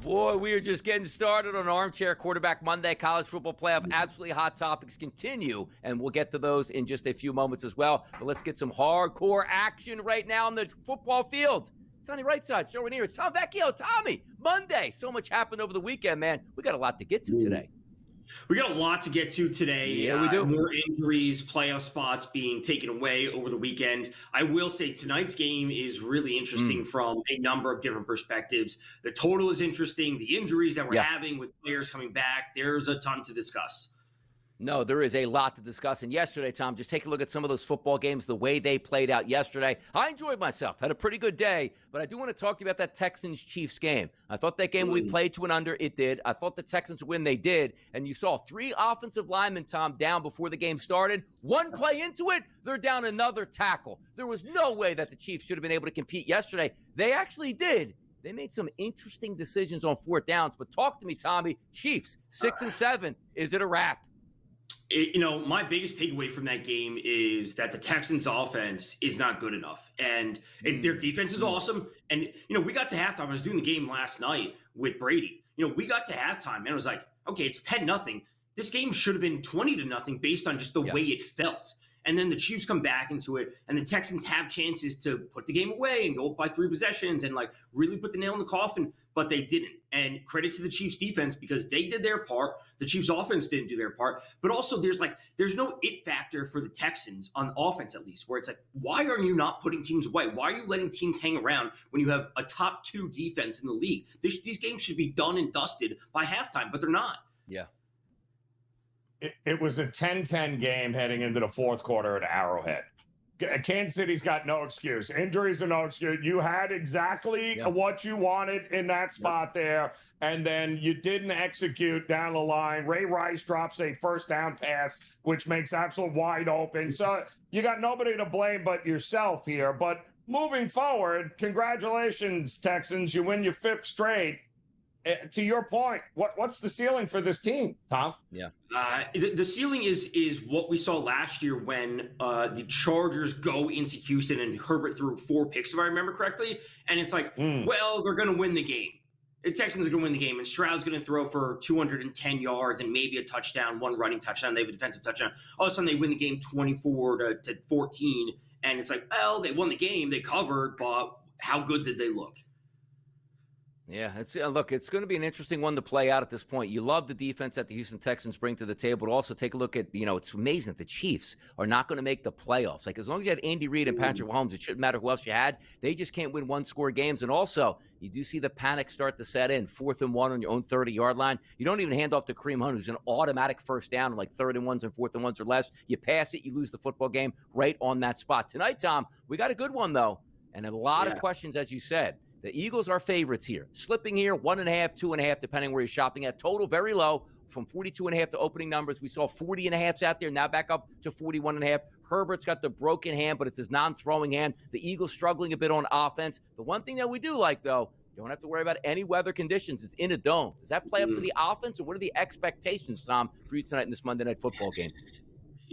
Boy, we are just getting started on Armchair Quarterback Monday. College football playoff, absolutely hot topics continue, and we'll get to those in just a few moments as well. But let's get some hardcore action right now on the football field. Donnie, Rightside, Joe Raineri, Tom Vecchio, Tommy. Monday. So much happened over the weekend, man. We got a lot to get to today. We got a lot to get to today. Yeah, we do. More injuries, playoff spots being taken away over the weekend. I will say tonight's game is really interesting from a number of different perspectives. The total is interesting. The injuries that we're having with players coming back, there's a ton to discuss. No, there is a lot to discuss. And yesterday, Tom, just take a look at some of those football games, the way they played out yesterday. I enjoyed myself, had a pretty good day, but I do want to talk to you about that Texans-Chiefs game. I thought that game we played to an under, it did. I thought the Texans would win, they did. And you saw 3 offensive linemen, Tom, down before the game started. One play into it, they're down another tackle. There was no way that the Chiefs should have been able to compete yesterday. They actually did. They made some interesting decisions on 4th downs. But talk to me, Tommy. Chiefs, 6-7. Is it a wrap? My biggest takeaway from that game is that the Texans offense is not good enough. And their defense is awesome. And, we got to halftime. I was doing the game last night with Brady. We got to halftime, and I was like, okay, it's 10-0. This game should have been 20-0 based on just the way it felt. And then the Chiefs come back into it, and the Texans have chances to put the game away and go up by 3 possessions and, really put the nail in the coffin, but they didn't. And credit to the Chiefs defense because they did their part. The Chiefs offense didn't do their part. But also there's no it factor for the Texans on offense, at least, where it's why are you not putting teams away? Why are you letting teams hang around when you have a top 2 defense in the league? These games should be done and dusted by halftime, but they're not. Yeah. It was a 10-10 game heading into the 4th quarter at Arrowhead. Kansas City's got no excuse. Injuries are no excuse. You had exactly what you wanted in that spot there, and then you didn't execute down the line. Ray Rice drops a first down pass, which makes absolute wide open. So you got nobody to blame but yourself here. But moving forward, congratulations, Texans. You win your 5th straight. To your point, what's the ceiling for this team, Tom? Yeah. The ceiling is what we saw last year when the Chargers go into Houston and Herbert threw 4 picks, if I remember correctly. And it's like, well, they're going to win the game. The Texans are going to win the game, and Stroud's going to throw for 210 yards and maybe a touchdown, 1 running touchdown. They have a defensive touchdown. All of a sudden, they win the game 24 to 14. And it's like, well, they won the game. They covered, but how good did they look? Yeah, look, it's going to be an interesting one to play out at this point. You love the defense that the Houston Texans bring to the table, but also take a look at, it's amazing that the Chiefs are not going to make the playoffs. Like, as long as you had Andy Reid and Patrick Mahomes, it shouldn't matter who else you had. They just can't win 1-score games. And also, you do see the panic start to set in. 4th and 1 on your own 30-yard line. You don't even hand off to Kareem Hunt, who's an automatic first down on like 3rd and 1s and 4th and 1s or less. You pass it, you lose the football game right on that spot. Tonight, Tom, we got a good one, though, and a lot of questions, as you said. The Eagles are favorites here. Slipping here, 1.5, 2.5, depending where you're shopping at. Total very low, from 42.5 to opening numbers. We saw 40.5s out there, now back up to 41.5. Herbert's got the broken hand, but it's his non-throwing hand. The Eagles struggling a bit on offense. The one thing that we do like, though, you don't have to worry about any weather conditions. It's in a dome. Does that play up to the offense, or what are the expectations, Tom, for you tonight in this Monday Night Football game?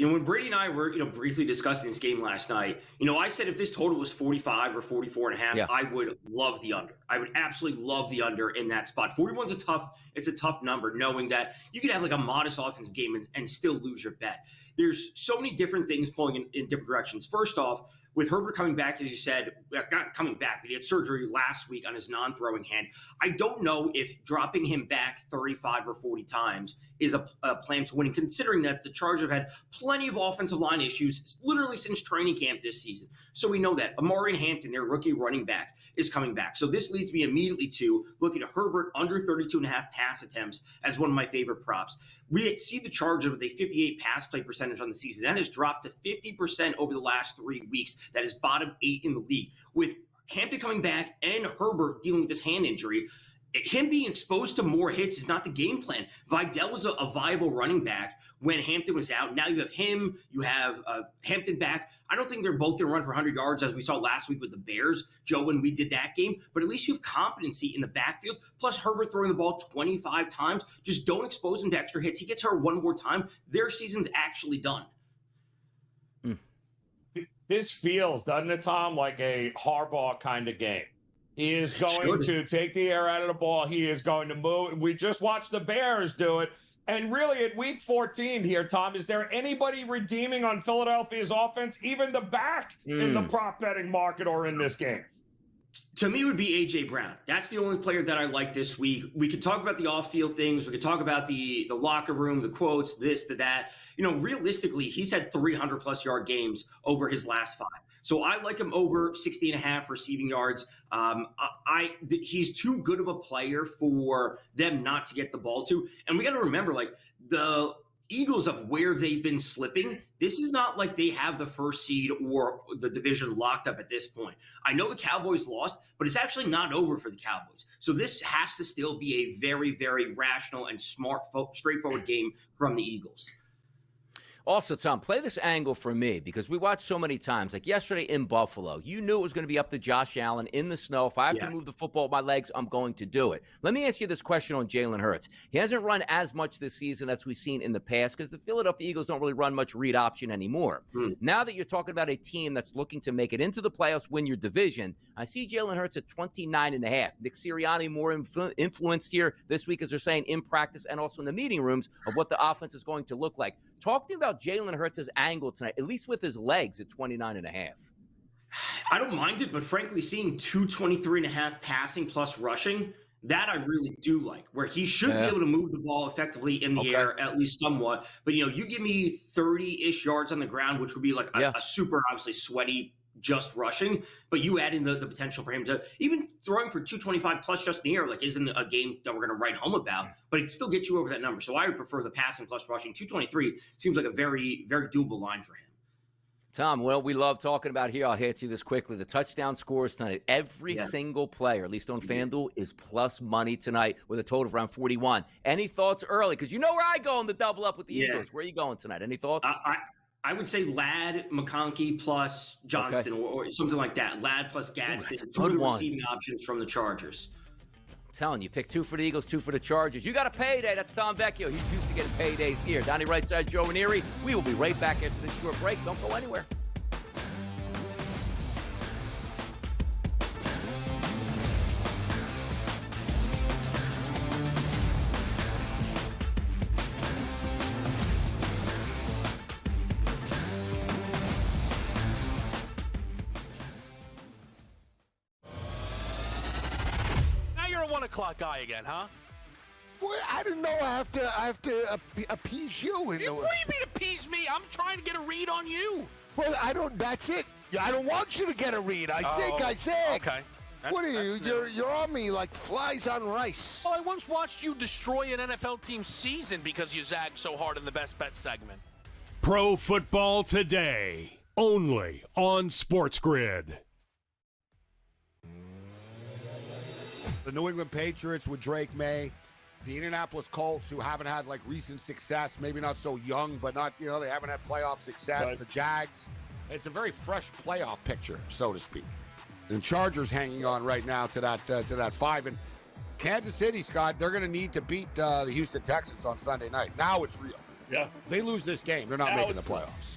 When Brady and I were, briefly discussing this game last night, I said if this total was 45 or 44.5, I would love the under. I would absolutely love the under in that spot. 41's a tough number, knowing that you could have like a modest offensive game and still lose your bet. There's so many different things pulling in different directions. First off, with Herbert coming back, as you said, not coming back, but he had surgery last week on his non-throwing hand. I don't know if dropping him back 35 or 40 times is a plan to winning, considering that the Chargers have had plenty of offensive line issues literally since training camp this season. So we know that Amari Hampton, their rookie running back, is coming back. So this leads me immediately to looking at Herbert under 32.5 pass attempts as one of my favorite props. We see the Chargers with a 58 pass play percentage on the season. That has dropped to 50% over the last 3 weeks. That is bottom 8 in the league. With Hampton coming back and Herbert dealing with this hand injury, him being exposed to more hits is not the game plan. Vidal was a viable running back when Hampton was out. Now you have him, you have Hampton back. I don't think they're both going to run for 100 yards as we saw last week with the Bears, Joe, when we did that game. But at least you have competency in the backfield. Plus Herbert throwing the ball 25 times. Just don't expose him to extra hits. He gets hurt one more time. Their season's actually done. This feels, doesn't it, Tom, like a Harbaugh kind of game. He is going to take the air out of the ball. He is going to move. We just watched the Bears do it. And really, at week 14 here, Tom, is there anybody redeeming on Philadelphia's offense, even the back in the prop betting market or in this game? To me, it would be A.J. Brown. That's the only player that I like this week. We could talk about the off-field things. We could talk about the locker room, the quotes, this, the that. Realistically, he's had 300-plus yard games over his last 5. So I like him over 60.5 receiving yards. He's too good of a player for them not to get the ball to. And we got to remember, the Eagles of where they've been slipping, this is not like they have the first seed or the division locked up at this point. I know the Cowboys lost, but it's actually not over for the Cowboys. So this has to still be a very, very rational and smart, straightforward game from the Eagles. Also, Tom, play this angle for me because we watched so many times. Like yesterday in Buffalo, you knew it was going to be up to Josh Allen in the snow. If I have to move the football with my legs, I'm going to do it. Let me ask you this question on Jalen Hurts. He hasn't run as much this season as we've seen in the past because the Philadelphia Eagles don't really run much read option anymore. Now that you're talking about a team that's looking to make it into the playoffs, win your division, I see Jalen Hurts at 29.5. Nick Sirianni more influenced here this week, as they're saying, in practice and also in the meeting rooms of what the offense is going to look like. Talk to me about Jalen Hurts' angle tonight, at least with his legs at 29.5. I don't mind it, but frankly, seeing 223.5 passing plus rushing, that I really do like, where he should be able to move the ball effectively in the air, at least somewhat. But, you give me 30-ish yards on the ground, which would be like a super, obviously, sweaty just rushing, but you add in the potential for him to even throwing for 225 plus just in the air, isn't a game that we're going to write home about, but it still gets you over that number. So I would prefer the passing plus rushing. 223 seems like a very, very doable line for him. Tom, well, we love talking about here. I'll hit you this quickly. The touchdown scores tonight. Every single player, at least on FanDuel, is plus money tonight with a total of around 41. Any thoughts early? Because you know where I go in the double up with the Eagles. Where are you going tonight? Any thoughts? I would say Ladd, McConkey plus Johnston or something like that. Ladd plus Gadsden. Two receiving options from the Chargers. I'm telling you, pick 2 for the Eagles, 2 for the Chargers. You got a payday. That's Tom Vecchio. He's used to getting paydays here. Donnie Rightside, Joe Raineri. We will be right back after this short break. Don't go anywhere. Guy again, huh? Well, I didn't know I have to appease you. What do you mean appease me? I'm trying to get a read on you. Well, I don't. That's it. I don't want you to get a read. I think. Okay. What are you? You're on me like flies on rice. Well, I once watched you destroy an NFL team's season because you zagged so hard in the best bet segment. Pro Football Today, only on SportsGrid. The New England Patriots with Drake May, the Indianapolis Colts, who haven't had like recent success, maybe not so young, but not, they haven't had playoff success. Right. The Jags, it's a very fresh playoff picture, so to speak. And Chargers hanging on right now to that 5. And Kansas City, Scott, they're going to need to beat the Houston Texans on Sunday night. Now it's real. Yeah. They lose this game, they're not making the playoffs.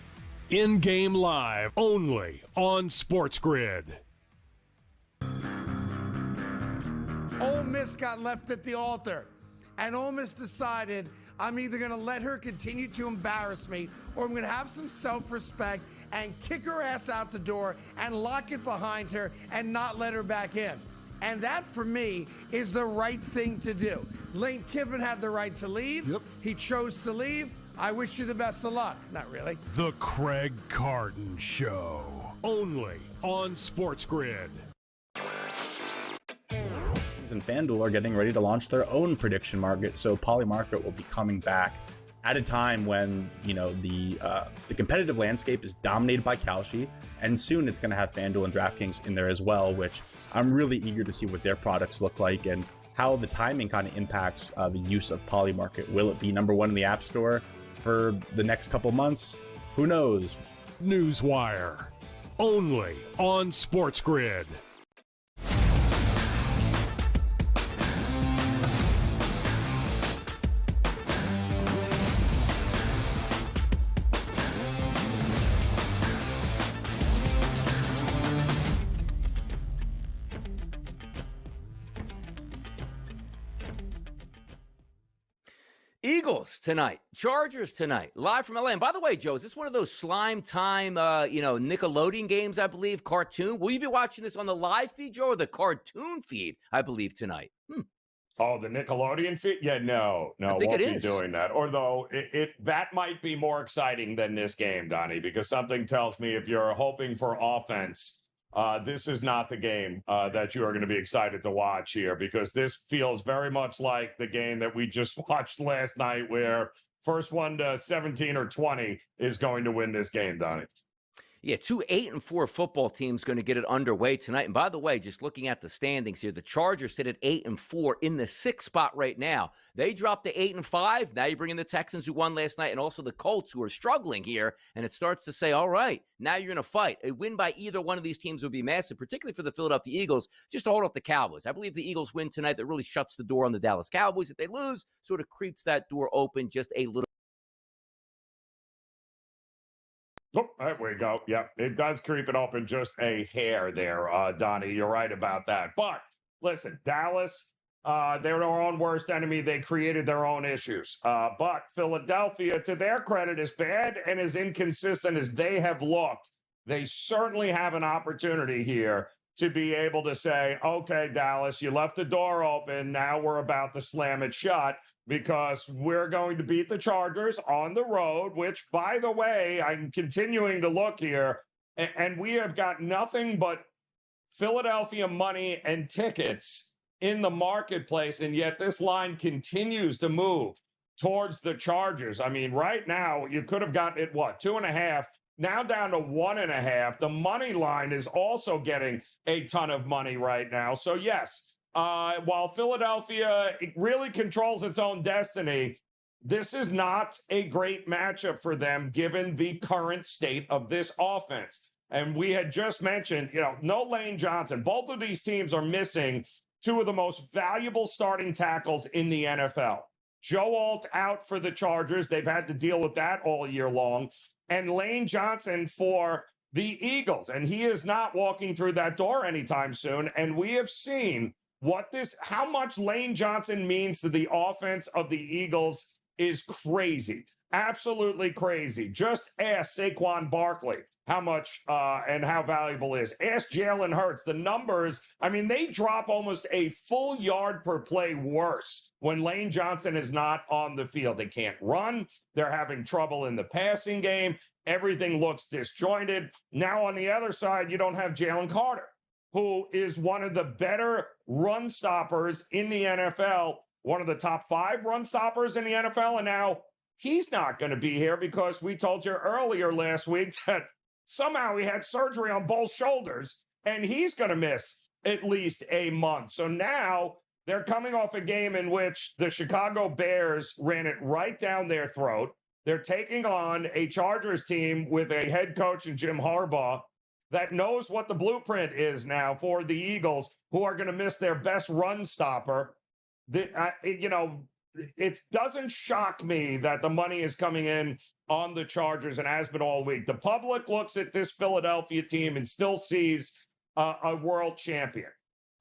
In-game live, only on SportsGrid. Ole Miss got left at the altar, and Ole Miss decided, I'm either going to let her continue to embarrass me, or I'm going to have some self-respect and kick her ass out the door and lock it behind her and not let her back in. And that, for me, is the right thing to do. Lane Kiffin had the right to leave. Yep. He chose to leave. I wish you the best of luck. Not really. The Craig Carton Show, only on SportsGrid. And FanDuel are getting ready to launch their own prediction market, so Polymarket will be coming back at a time when the competitive landscape is dominated by Kalshi, and soon it's going to have FanDuel and DraftKings in there as well, which I'm really eager to see what their products look like and how the timing kind of impacts the use of Polymarket. Will it be number 1 in the App Store for the next couple months? Who knows? Newswire, only on SportsGrid. Eagles tonight, Chargers tonight, live from LA. And by the way, Joe, is this one of those slime time, Nickelodeon games, I believe, cartoon? Will you be watching this on the live feed, Joe, or the cartoon feed, I believe, tonight? Oh, the Nickelodeon feed? Yeah, no, I think won't it be is doing that. Although that might be more exciting than this game, Donnie, because something tells me if you're hoping for offense, this is not the game that you are going to be excited to watch here, because this feels very much like the game that we just watched last night, where first one to 17 or 20 is going to win this game, Donnie. Yeah, 2 8-4 football teams going to get it underway tonight. And by the way, just looking at the standings here, the Chargers sit at 8-4 in the 6th spot right now. They dropped to 8-5. Now you bring in the Texans, who won last night, and also the Colts, who are struggling here. And it starts to say, all right, now you're in a fight. A win by either one of these teams would be massive, particularly for the Philadelphia Eagles, just to hold off the Cowboys. I believe the Eagles win tonight. That really shuts the door on the Dallas Cowboys. If they lose, sort of creeps that door open just a little. Oh, there we go. Yeah, it does creep it open just a hair there, Donnie. You're right about that. But listen, Dallas, they're their own worst enemy. They created their own issues. But Philadelphia, to their credit, as bad and as inconsistent as they have looked, they certainly have an opportunity here to be able to say, okay, Dallas, you left the door open. Now we're about to slam it shut, because we're going to beat the Chargers on the road, which, by the way, I'm continuing to look here, and we have got nothing but Philadelphia money and tickets in the marketplace, and yet this line continues to move towards the Chargers. I mean, right now, you could have gotten it, 2.5. now down to 1.5. The money line is also getting a ton of money right now. So, yes, while Philadelphia really controls its own destiny, this is not a great matchup for them given the current state of this offense. And we had just mentioned, no Lane Johnson. Both of these teams are missing two of the most valuable starting tackles in the NFL. Joe Alt out for the Chargers. They've had to deal with that all year long. And Lane Johnson for the Eagles. And he is not walking through that door anytime soon. And we have seen how much Lane Johnson means to the offense of the Eagles is crazy. Absolutely crazy. Just ask Saquon Barkley how much and how valuable it is. Ask Jalen Hurts. The numbers, they drop almost a full yard per play worse when Lane Johnson is not on the field. They can't run. They're having trouble in the passing game. Everything looks disjointed. Now on the other side, you don't have Jalen Carter, who is one of the better run stoppers in the NFL, one of the top 5 run stoppers in the NFL. And now he's not going to be here because we told you earlier last week that somehow he had surgery on both shoulders and he's going to miss at least a month. So now they're coming off a game in which the Chicago Bears ran it right down their throat. They're taking on a Chargers team with a head coach in Jim Harbaugh that knows what the blueprint is now for the Eagles, who are going to miss their best run stopper. It doesn't shock me that the money is coming in on the Chargers and has been all week. The public looks at this Philadelphia team and still sees a world champion.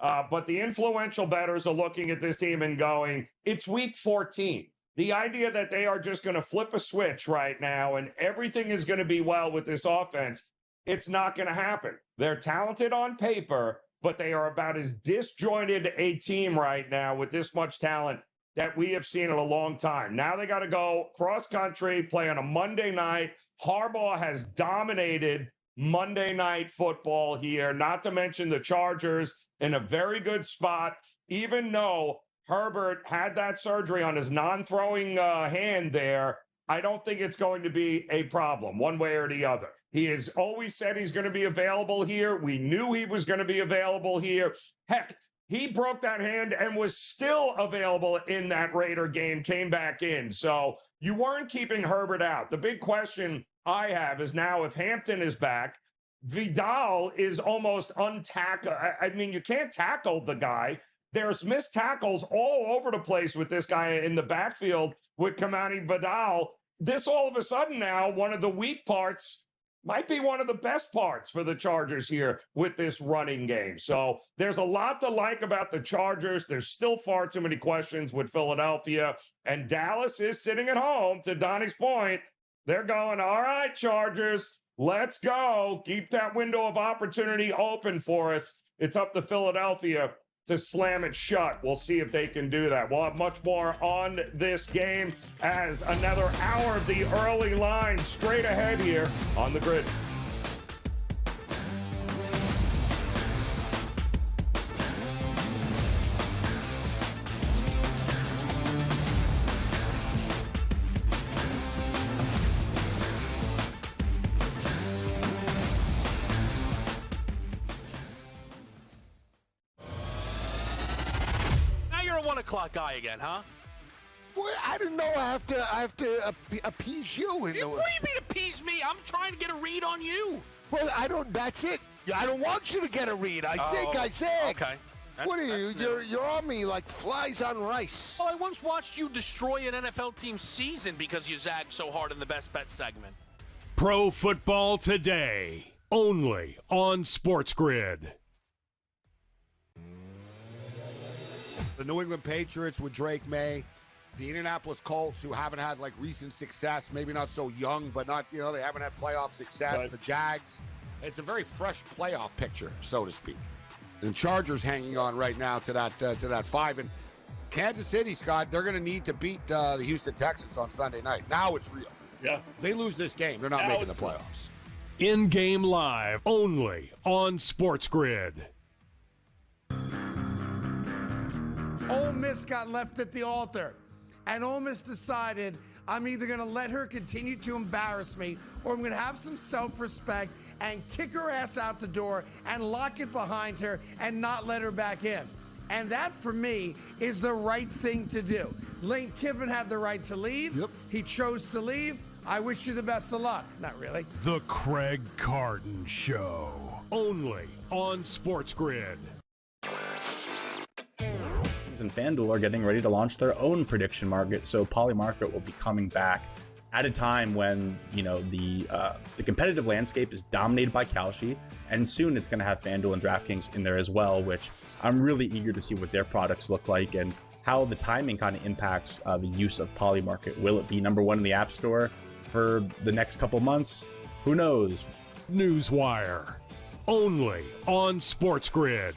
But the influential bettors are looking at this team and going, it's week 14. The idea that they are just going to flip a switch right now and everything is going to be well with this offense, it's not going to happen. They're talented on paper, but they are about as disjointed a team right now with this much talent that we have seen in a long time. Now they got to go cross country, play on a Monday night. Harbaugh has dominated Monday Night Football here, not to mention the Chargers in a very good spot, even though Herbert had that surgery on his non-throwing hand there. I don't think it's going to be a problem one way or the other. He has always said he's going to be available here. We knew he was going to be available here. Heck, he broke that hand and was still available in that Raider game, came back in. So you weren't keeping Herbert out. The big question I have is now if Hampton is back, Vidal is almost untackled. You can't tackle the guy. There's missed tackles all over the place with this guy in the backfield with Kamani Vidal. This all of a sudden now, one of the weak parts might be one of the best parts for the Chargers here with this running game. So there's a lot to like about the Chargers. There's still far too many questions with Philadelphia. And Dallas is sitting at home, to Donnie's point. They're going, all right, Chargers, let's go. Keep that window of opportunity open for us. It's up to Philadelphia to slam it shut. We'll see if they can do that. We'll have much more on this game as another hour of the early line straight ahead here on the grid. O'clock guy again, huh? Well, I didn't know I have to appease you. What do you mean appease me? I'm trying to get a read on you. Well, that's it. I don't want you to get a read. I said. Okay. What are you? You're on me like flies on rice. Well, I once watched you destroy an NFL team's season because you zagged so hard in the best bet segment. Pro Football Today, only on SportsGrid. The New England Patriots with Drake May, the Indianapolis Colts, who haven't had recent success, maybe not so young, but not, they haven't had playoff success. Right. The Jags, it's a very fresh playoff picture, so to speak. The Chargers hanging on right now to that 5. And Kansas City, Scott, they're going to need to beat the Houston Texans on Sunday night. Now it's real. Yeah. They lose this game, they're not making the playoffs. In-game live, only on SportsGrid. Ole Miss got left at the altar, and Ole Miss decided, I'm either going to let her continue to embarrass me or I'm going to have some self-respect and kick her ass out the door and lock it behind her and not let her back in. And that, for me, is the right thing to do. Lane Kiffin had the right to leave. Yep. He chose to leave. I wish you the best of luck. Not really. The Craig Carton Show. Only on SportsGrid. And FanDuel are getting ready to launch their own prediction market, so Polymarket will be coming back at a time when, you know, the competitive landscape is dominated by Kalshi, and soon it's going to have FanDuel and DraftKings in there as well, which I'm really eager to see what their products look like and how the timing kind of impacts the use of Polymarket. Will it be number one in the App Store for the next couple months? Who knows? Newswire. Only on SportsGrid.